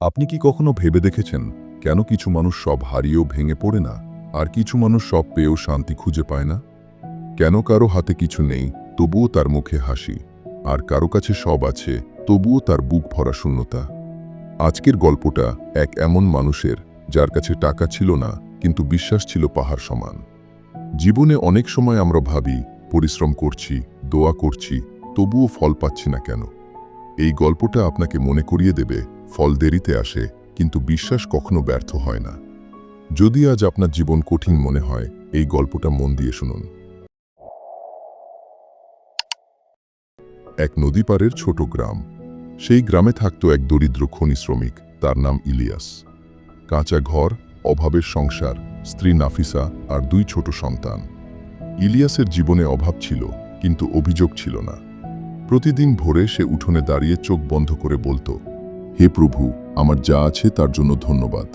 আপনি কি কখনো ভেবে দেখেছেন কেন কিছু মানুষ সব হারিয়েও ভেঙে পড়ে না, আর কিছু মানুষ সব পেয়েও শান্তি খুঁজে পায় না? কেন কারো হাতে কিছু নেই তবুও তার মুখে হাসি, আর কারো কাছে সব আছে তবুও তার বুক ভরা শূন্যতা? আজকের গল্পটা এক এমন মানুষের, যার কাছে টাকা ছিল না কিন্তু বিশ্বাস ছিল পাহাড় সমান। জীবনে অনেক সময় আমরা ভাবি, পরিশ্রম করছি, দোয়া করছি, তবুও ফল পাচ্ছি না কেন? এই গল্পটা আপনাকে মনে করিয়ে দেবে, ফল দেরিতে আসে কিন্তু বিশ্বাস কখনো ব্যর্থ হয় না। যদি আজ আপনার জীবন কঠিন মনে হয়, এই গল্পটা মন দিয়ে শুনুন। এক নদী পাড়ের ছোট গ্রাম। সেই গ্রামে থাকত এক দরিদ্র খনি শ্রমিক, তার নাম ইলিয়াস। কাঁচা ঘর, অভাবের সংসার, স্ত্রী নাফিসা আর দুই ছোট সন্তান। ইলিয়াসের জীবনে অভাব ছিল, কিন্তু অভিযোগ ছিল না। প্রতিদিন ভোরে সে উঠোনে দাঁড়িয়ে চোখ বন্ধ করে বলতো, হে প্রভু, আমার যা আছে তার জন্য ধন্যবাদ।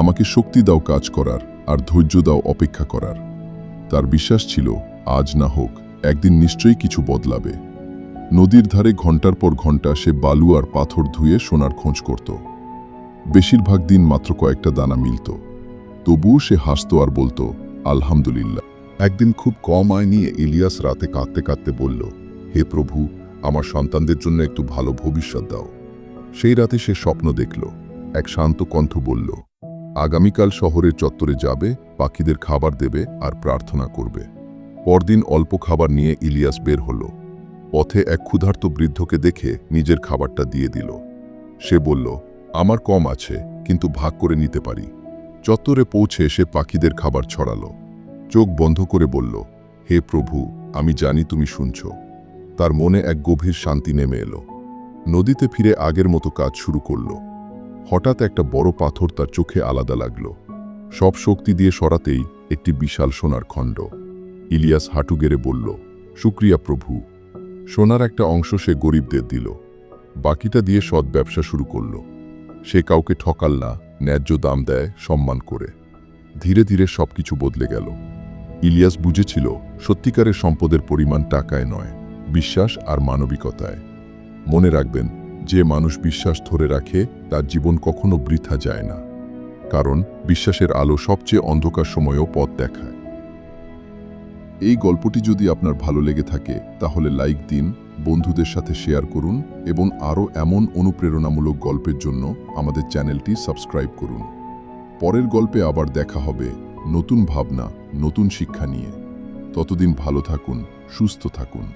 আমাকে শক্তি দাও কাজ করার, আর ধৈর্য দাও অপেক্ষা করার। তার বিশ্বাস ছিল, আজ না হোক, একদিন নিশ্চয়ই কিছু বদলাবে। নদীর ধারে ঘন্টার পর ঘন্টা সে বালু আর পাথর ধুয়ে সোনার খোঁজ করত। বেশিরভাগ দিন মাত্র কয়েকটা দানা মিলত। তবুও সে হাসত আর বলতো, আলহামদুলিল্লাহ। একদিন খুব কম আয় নিয়ে ইলিয়াস রাতে কাঁদতে কাঁদতে বলল, হে প্রভু, আমার সন্তানদের জন্য একটু ভালো ভবিষ্যৎ দাও। সেই রাতে সে স্বপ্ন দেখল। এক শান্ত কণ্ঠ বলল, আগামীকাল শহরের চত্বরে যাবে, পাখিদের খাবার দেবে আর প্রার্থনা করবে। পরদিন অল্প খাবার নিয়ে ইলিয়াস বের হল। পথে এক ক্ষুধার্ত বৃদ্ধকে দেখে নিজের খাবারটা দিয়ে দিল। সে বলল, আমার কম আছে, কিন্তু ভাগ করে নিতে পারি। চত্বরে পৌঁছে সে পাখিদের খাবার ছড়ালো। চোখ বন্ধ করে বলল, হে প্রভু, আমি জানি তুমি শুনছ। তার মনে এক গভীর শান্তি নেমে এলো। নদীতে ফিরে আগের মতো কাজ শুরু করল। হঠাৎ একটা বড় পাথর তার চোখে আলাদা লাগলো। সব শক্তি দিয়ে সরাতেই একটি বিশাল সোনার খণ্ড। ইলিয়াস হাঁটু গেড়ে বলল, শুক্রিয়া প্রভু। সোনার একটা অংশ সে গরিবদের দিল। বাকিটা দিয়ে সৎ ব্যবসা শুরু করল। সে কাউকে ঠকাল না, ন্যায্য দাম দেয় সম্মান করে। ধীরে ধীরে সবকিছু বদলে গেল। ইলিয়াস বুঝেছিল, সত্যিকারের সম্পদের পরিমাণ টাকায় নয়, বিশ্বাস আর মানবিকতায়। মনে রাখবেন, যে মানুষ বিশ্বাস ধরে রাখে তার জীবন কখনো বৃথা যায় না, কারণ বিশ্বাসের আলো সবচেয়ে অন্ধকার সময়েও পথ দেখায়। এই গল্পটি যদি আপনার ভালো লেগে থাকে তাহলে লাইক দিন, বন্ধুদের সাথে শেয়ার করুন এবং আরও এমন অনুপ্রেরণামূলক গল্পের জন্য আমাদের চ্যানেলটি সাবস্ক্রাইব করুন। পরের গল্পে আবার দেখা হবে, নতুন ভাবনা, নতুন শিক্ষা নিয়ে। ততদিন ভালো থাকুন, সুস্থ থাকুন।